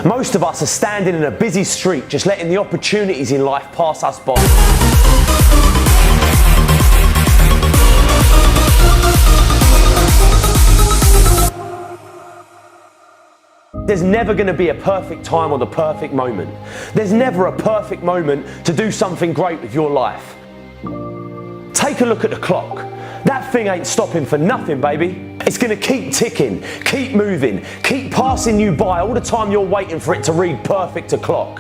Most of us are standing in a busy street, just letting the opportunities in life pass us by. There's never going to be a perfect time or the perfect moment. There's never a perfect moment to do something great with your life. Take a look at the clock. That thing ain't stopping for nothing, baby. It's going to keep ticking, keep moving, keep passing you by all the time you're waiting for it to read perfect o'clock.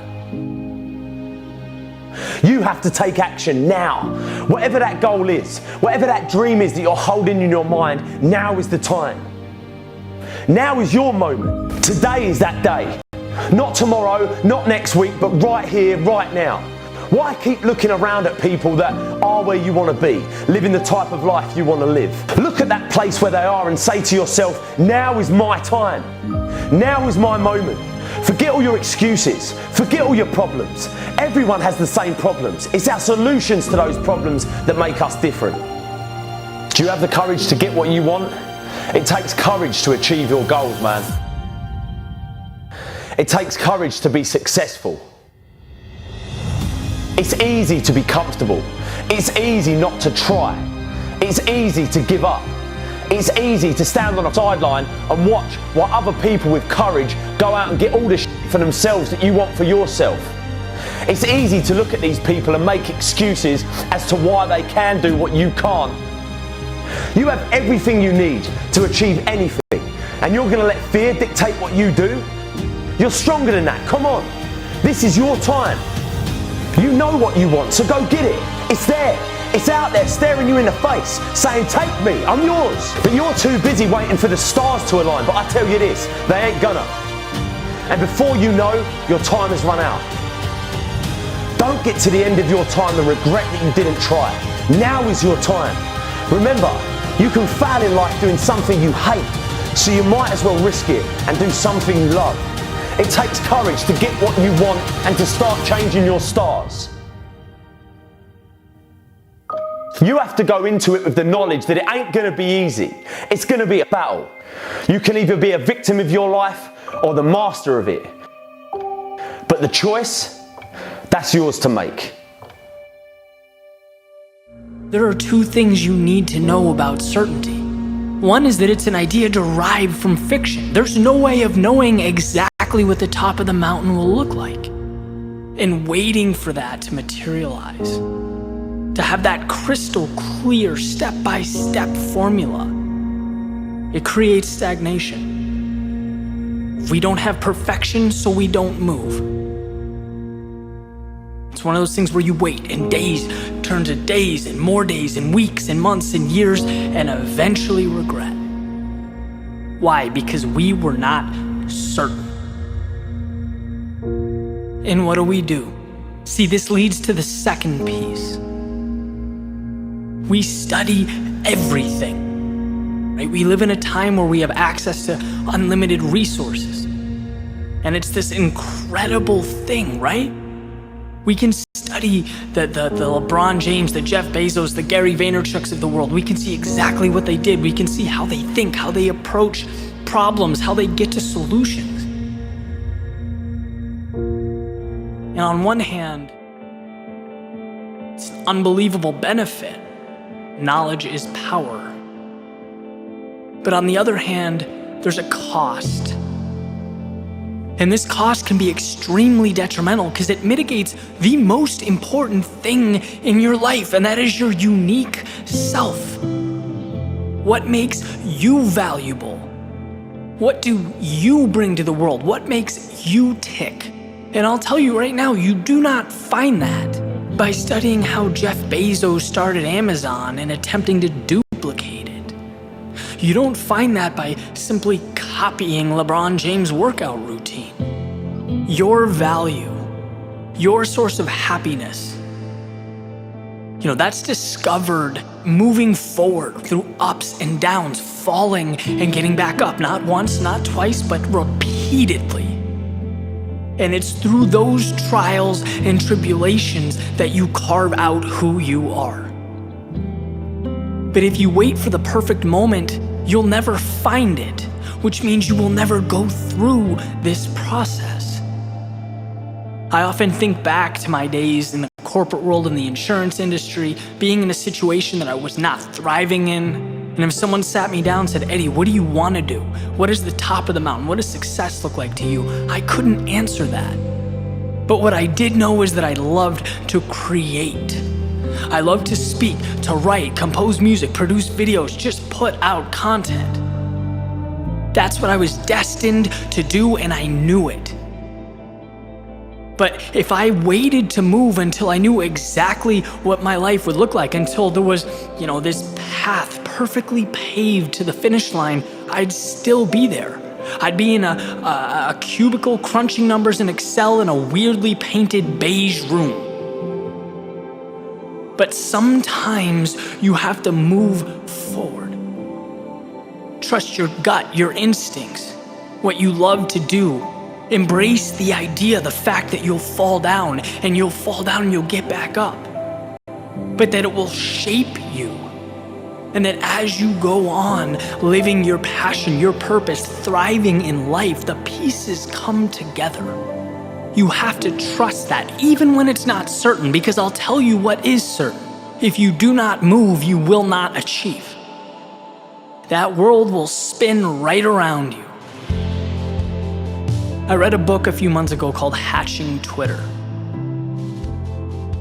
You have to take action now. Whatever that goal is, whatever that dream is that you're holding in your mind, now is the time. Now is your moment. Today is that day. Not tomorrow, not next week, but right here, right now. Why keep looking around at people that are where you want to be, living the type of life you want to live? Look at that place where they are and say to yourself, now is my time. Now is my moment. Forget all your excuses. Forget all your problems. Everyone has the same problems. It's our solutions to those problems that make us different. Do you have the courage to get what you want? It takes courage to achieve your goals, man. It takes courage to be successful. It's easy to be comfortable. It's easy not to try. It's easy to give up. It's easy to stand on a sideline and watch while other people with courage go out and get all the shit for themselves that you want for yourself. It's easy to look at these people and make excuses as to why they can do what you can't. You have everything you need to achieve anything, and you're going to let fear dictate what you do? You're stronger than that. Come on. This is your time. You know what you want, so go get it. It's there. It's out there staring you in the face, saying, take me, I'm yours. But you're too busy waiting for the stars to align. But I tell you this, they ain't gonna. And before you know, your time has run out. Don't get to the end of your time and regret that you didn't try. Now is your time. Remember, you can fail in life doing something you hate, so you might as well risk it and do something you love. It takes courage to get what you want and to start changing your stars. You have to go into it with the knowledge that it ain't going to be easy. It's going to be a battle. You can either be a victim of your life or the master of it. But the choice, that's yours to make. There are two things you need to know about certainty. One is that it's an idea derived from fiction. There's no way of knowing exactly what the top of the mountain will look like. And waiting for that to materialize, to have that crystal clear step-by-step formula, it creates stagnation. We don't have perfection, so we don't move. It's one of those things where you wait and days turn to days and more days and weeks and months and years and eventually regret. Why? Because we were not certain. And what do? See, this leads to the second piece. We study everything, right? We live in a time where we have access to unlimited resources. And it's this incredible thing, right? We can study the LeBron James, the Jeff Bezos, the Gary Vaynerchuks of the world. We can see exactly what they did. We can see how they think, how they approach problems, how they get to solutions. And on one hand, it's an unbelievable benefit. Knowledge is power. But on the other hand, there's a cost. And this cost can be extremely detrimental because it mitigates the most important thing in your life, and that is your unique self. What makes you valuable? What do you bring to the world? What makes you tick? And I'll tell you right now, you do not find that by studying how Jeff Bezos started Amazon and attempting to duplicate it. You don't find that by simply copying LeBron James' workout routine. Your value, your source of happiness, that's discovered moving forward through ups and downs, falling and getting back up, not once, not twice, but repeatedly. And it's through those trials and tribulations that you carve out who you are. But if you wait for the perfect moment, you'll never find it, which means you will never go through this process. I often think back to my days in the corporate world and the insurance industry, being in a situation that I was not thriving in. And if someone sat me down and said, Eddie, what do you want to do? What is the top of the mountain? What does success look like to you? I couldn't answer that. But what I did know is that I loved to create. I loved to speak, to write, compose music, produce videos, just put out content. That's what I was destined to do, and I knew it. But if I waited to move until I knew exactly what my life would look like, until there was, this path perfectly paved to the finish line, I'd still be there. I'd be in a cubicle crunching numbers in Excel in a weirdly painted beige room. But sometimes you have to move forward. Trust your gut, your instincts, what you love to do. Embrace the idea, the fact that you'll fall down and you'll get back up. But that it will shape you. And that as you go on living your passion, your purpose, thriving in life, the pieces come together. You have to trust that, even when it's not certain, because I'll tell you what is certain. If you do not move, you will not achieve. That world will spin right around you. I read a book a few months ago called Hatching Twitter.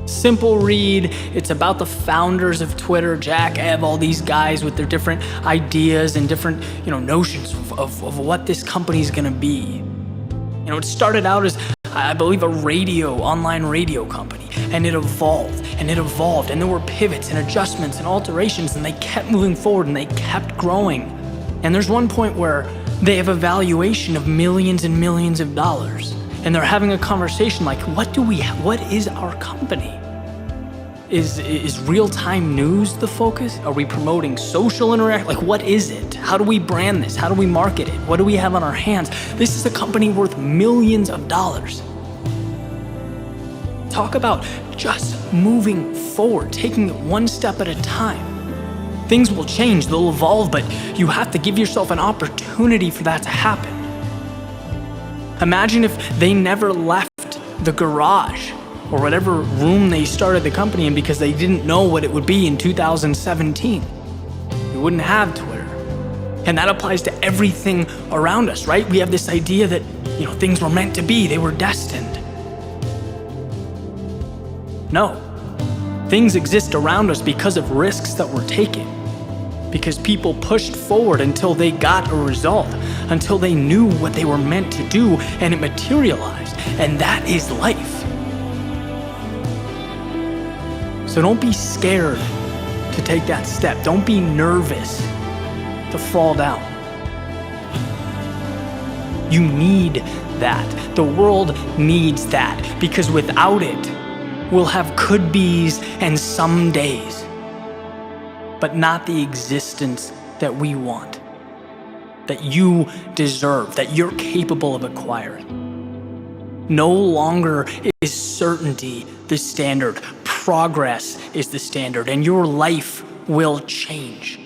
Simple read. It's about the founders of Twitter, Jack, Ev, all these guys with their different ideas and different, notions of what this company is going to be. It started out as, I believe, a online radio company, and it evolved, and there were pivots and adjustments and alterations, and they kept moving forward, and they kept growing. And there's one point where they have a valuation of millions and millions of dollars, and they're having a conversation like, what is our company? Is real-time news the focus? Are we promoting social interaction? Like, what is it? How do we brand this? How do we market it? What do we have on our hands? This is a company worth millions of dollars. Talk about just moving forward, taking it one step at a time. Things will change, they'll evolve, but you have to give yourself an opportunity for that to happen. Imagine if they never left the garage or whatever room they started the company in because they didn't know what it would be in 2017. We wouldn't have Twitter. And that applies to everything around us, right? We have this idea that, things were meant to be, they were destined. No. Things exist around us because of risks that were taken. Because people pushed forward until they got a result, until they knew what they were meant to do, and it materialized. And that is life. So don't be scared to take that step. Don't be nervous to fall down. You need that. The world needs that, because without it, we'll have could-be's and some days, but not the existence that we want, that you deserve, that you're capable of acquiring. No longer is certainty the standard. Progress is the standard, and your life will change.